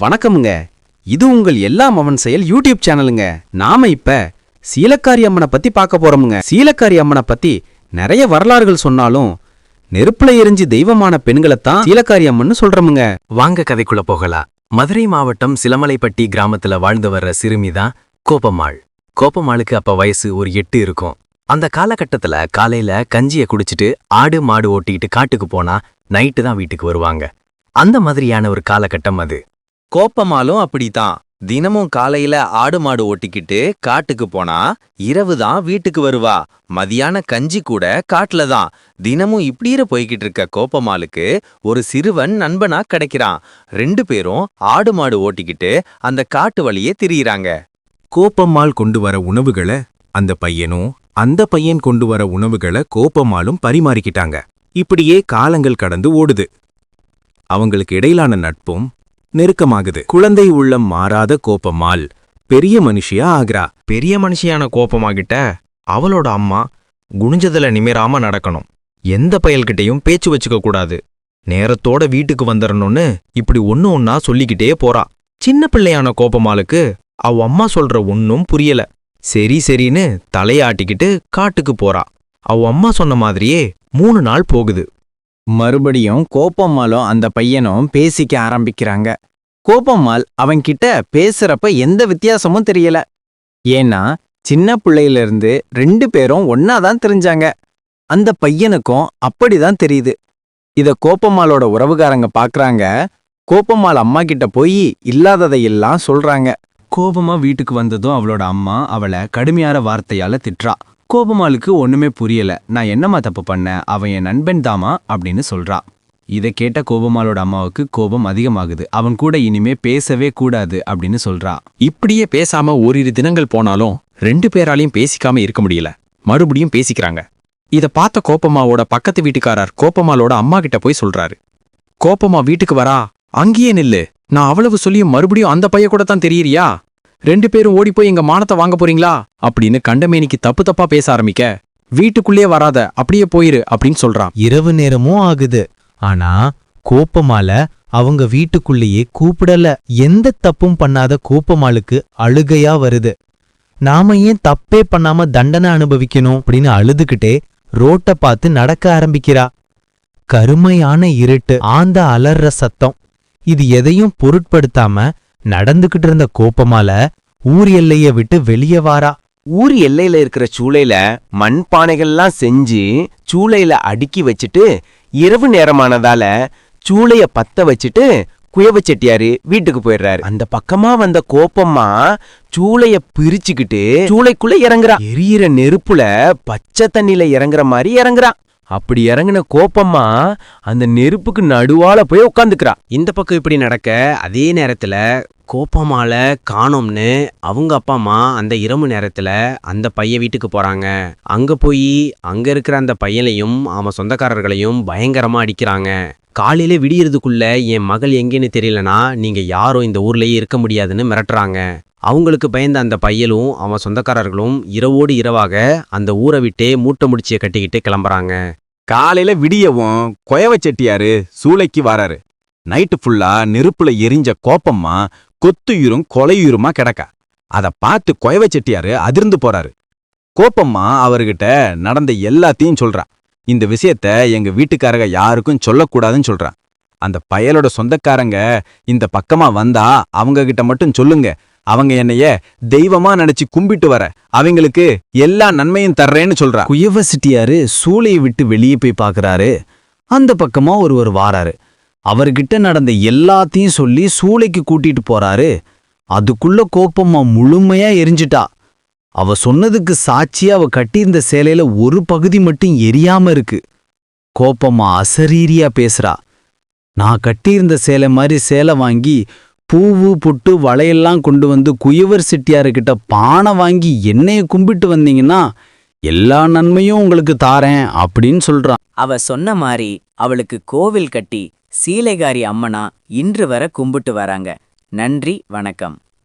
வணக்கமுங்க. இது உங்கள் எல்லாம் அவன் செயல் யூடியூப் சேனலுங்க. நாம இப்ப சீலக்காரி அம்மனை பத்தி பார்க்க போறோமுங்க. சீலக்காரி அம்மனை பத்தி நிறைய வரலாறுகள் சொன்னாலும் நெருப்புல எரிஞ்சு தெய்வமான பெண்களைத்தான் சீலக்காரி அம்மன்னு சொல்றோமுங்க. வாங்க கதைக்குள்ள போகலாம். மதுரை மாவட்டம் சிலமலைப்பட்டி கிராமத்துல வாழ்ந்து வர்ற சிறுமிதான் கோப்பம்மாள். கோப்பம்மாளுக்கு அப்ப வயசு ஒரு 8 இருக்கும். அந்த காலகட்டத்துல காலையில கஞ்சிய குடிச்சிட்டு ஆடு மாடு ஓட்டிக்கிட்டு காட்டுக்கு போனா நைட்டு தான் வீட்டுக்கு வருவாங்க. அந்த மாதிரியான ஒரு காலகட்டம் அது. கோப்பம்மாளும் அப்படித்தான். தினமும் காலையில ஆடு மாடு ஓட்டிக்கிட்டு காட்டுக்கு போனா இரவு தான் வீட்டுக்கு வருவா. மதியான கஞ்சி கூட காட்டுல தான். தினமும் இப்படியே போய்கிட்டு இருக்க கோப்பம்மாளுக்கு ஒரு சிறுவன் நண்பனா கிடைக்கிறான். 2 பேரும் ஆடு மாடு ஓட்டிக்கிட்டு அந்த காட்டு வழியே திரியிறாங்க. கோப்பம்மாள் கொண்டு வர உணவுகளை அந்த பையனும் அந்த பையன் கொண்டு வர உணவுகளை கோப்பம்மாளும் பரிமாறிக்கிட்டாங்க. இப்படியே காலங்கள் கடந்து ஓடுது. அவங்களுக்கு இடையிலான நட்பும் நெருக்கமாகுது. குழந்தை உள்ளம் மாறாத கோப்பம்மாள் பெரிய மனுஷியா ஆகிறா. பெரிய மனுஷியான கோப்பமாகிட்ட அவளோட அம்மா குனிஞ்சதுல நிமிராம நடக்கணும். எந்த பயல்கிட்டையும் பேச்சு வச்சுக்க கூடாது. நேரத்தோட வீட்டுக்கு வந்துடணும்னு இப்படி ஒன்னா சொல்லிக்கிட்டே போறா. சின்ன பிள்ளையான கோப்பமாளுக்கு அவ அம்மா சொல்ற ஒன்னும் புரியல. சரின்னு தலையாட்டிக்கிட்டு காட்டுக்கு போறா. அவ அம்மா சொன்ன மாதிரியே 3 நாள் போகுது. மறுபடியும் கோப்பம்மாளும் அந்த பையனும் பேசிக்க ஆரம்பிக்கிறாங்க. கோப்பம்மாள் அவன்கிட்ட பேசுறப்ப எந்த வித்தியாசமும் தெரியல. ஏன்னா சின்ன பிள்ளையிலிருந்து 2 பேரும் ஒன்னாதான் தெரிஞ்சாங்க. அந்த பையனுக்கும் அப்படிதான் தெரியுது. இத கோப்பம்மாளோட உறவுகாரங்க பாக்குறாங்க. கோப்பம்மாள் அம்மா கிட்ட போய் இல்லாததையெல்லாம் சொல்றாங்க. கோபமா வீட்டுக்கு வந்ததும் அவளோட அம்மா அவளை கடுமையான வார்த்தையால திட்டுறா. கோபமாளுக்கு ஒண்ணுமே புரியல. நான் என்னம்மா தப்பு பண்ண, அவன் என் நண்பன் தாமா அப்படின்னு சொல்றா. இதை கேட்ட கோபமாளோட அம்மாவுக்கு கோபம் அதிகமாகுது. அவன் கூட இனிமே பேசவே கூடாது அப்படின்னு சொல்றா. இப்படியே பேசாம ஓரிரு தினங்கள் போனாலும் 2 பேராலையும் பேசிக்காம இருக்க முடியல. மறுபடியும் பேசிக்கிறாங்க. இத பார்த்த கோப்பம்மாவோட பக்கத்து வீட்டுக்காரர் கோப்பம்மாளோட அம்மா கிட்ட போய் சொல்றாரு. கோப்பம்மா வீட்டுக்கு வரா, அங்கேயே நில்லு. நான் அவ்வளவு சொல்லியும் மறுபடியும் அந்த பைய கூட தான் தெரியறியா? 2 பேரும் ஓடி போய் எங்க மானத்தை வாங்க போறீங்களா அப்படின்னு கண்டமேனிக்கு தப்பா பேச ஆரம்பிக்க, வீட்டுக்குள்ளே வராத, அப்படியே போயிரு அப்படின்னு சொல்றான். இரவு நேரமும் ஆகுது. ஆனா கோப்பமால அவங்க வீட்டுக்குள்ளேயே கூப்பிடல. எந்த தப்பும் பண்ணாத கோப்பமாளுக்கு அழுகையா வருது. நாம ஏன் தப்பே பண்ணாம தண்டனை அனுபவிக்கணும் அப்படின்னு அழுதுகிட்டே ரோட்டை பார்த்து நடக்க ஆரம்பிக்கிறா. கருமையான இருட்டு, ஆந்த அலர்ற சத்தம், இது எதையும் பொருட்படுத்தாம நடந்துகிட்டு இருந்த கோப்பமால ஊர் எல்லைய விட்டு வெளியே வாரா. ஊர் எல்லையில இருக்கிற சூளையில மண்பானைகள்லாம் செஞ்சு சூளையில அடுக்கி வச்சுட்டு இரவு நேரமானதால சூளைய பத்த வச்சுட்டு குயவ செட்டியாரு வீட்டுக்கு போயிடுறாரு. அந்த பக்கமா வந்த கோப்பம்மா சூளைய பிரிச்சுக்கிட்டு சூளைக்குள்ள இறங்குறா. எரியிற நெருப்புல பச்சை தண்ணில இறங்குற மாதிரி இறங்குறா. அப்படி இறங்குன கோப்பம்மா அந்த நெருப்புக்கு நடுவால போய் உட்காந்துக்கிறா. இந்த பக்கம் இப்படி நடக்க அதே நேரத்துல கோப்பம்மால காணோம்னு அவங்க அப்பா அம்மா அந்த இரவு நேரத்துல அந்த பையன் வீட்டுக்கு போறாங்க. அங்க போய் அங்க இருக்கிற அந்த பையனையும் அவன் சொந்தக்காரர்களையும் பயங்கரமா அடிக்கிறாங்க. காலையில விடியறதுக்குள்ள என் மகள் எங்கேன்னு தெரியலனா நீங்க யாரும் இந்த ஊர்லயே இருக்க முடியாதுன்னு மிரட்டுறாங்க. அவங்களுக்கு பயந்த அந்த பையலும் அவன் சொந்தக்காரர்களும் இரவோடு இரவாக அந்த ஊரை விட்டே மூட்டை முடிச்சிய கட்டிக்கிட்டு கிளம்புறாங்க. காலையில விடியவும் குயவ செட்டியாரு சூளைக்கு வராரு. நைட்டு ஃபுல்லா நெருப்புல எரிஞ்ச கோப்பம்மா கொத்துயுரும் கொலையுருமா கிடக்கா. அத பார்த்து குயவ செட்டியாரு அதிர்ந்து போறாரு. கோப்பம்மா அவர்கிட்ட நடந்த எல்லாத்தையும் சொல்றா. இந்த விஷயத்த எங்க வீட்டுக்காரங்க யாருக்கும் சொல்லக்கூடாதுன்னு சொல்றா. அந்த பயலோட சொந்தக்காரங்க இந்த பக்கமா வந்தா அவங்க கிட்ட மட்டும் சொல்லுங்க, அவங்க என்னைய தெய்வமா நினைச்சு கும்பிட்டு வர அவங்களுக்கு எல்லா நன்மையும் தர்றேன்னு சொல்றா. குயவ செட்டியாரு சூளையை விட்டு வெளியே போய் பாக்குறாரு. அந்த பக்கமா ஒருவர் வாராரு. அவர்கிட்ட நடந்த எல்லாத்தையும் சொல்லி சூளைக்கு கூட்டிட்டு போறாரு. அதுக்குள்ள கோப்பம்மா முழுமையா எரிஞ்சிட்டா. அவ சொன்னதுக்கு சாட்சியா அவ கட்டியிருந்த சேலையில ஒரு பகுதி மட்டும் எரியாம இருக்கு. கோப்பம்மா அசரீரியா பேசுறா. நான் கட்டியிருந்த சேலை மாதிரி சேலை வாங்கி பூவு புட்டு வளையெல்லாம் கொண்டு வந்து குயவர் செட்டியாருக்கிட்ட பானை வாங்கி என்னைய கும்பிட்டு வந்தீங்கன்னா எல்லா நன்மையும் உங்களுக்கு தாரேன் அப்படின்னு சொல்றான். அவ சொன்ன மாதிரி அவளுக்கு கோவில் கட்டி சீலைகாரி அம்மனா இன்று வர கும்பிட்டு வராங்க. நன்றி, வணக்கம்.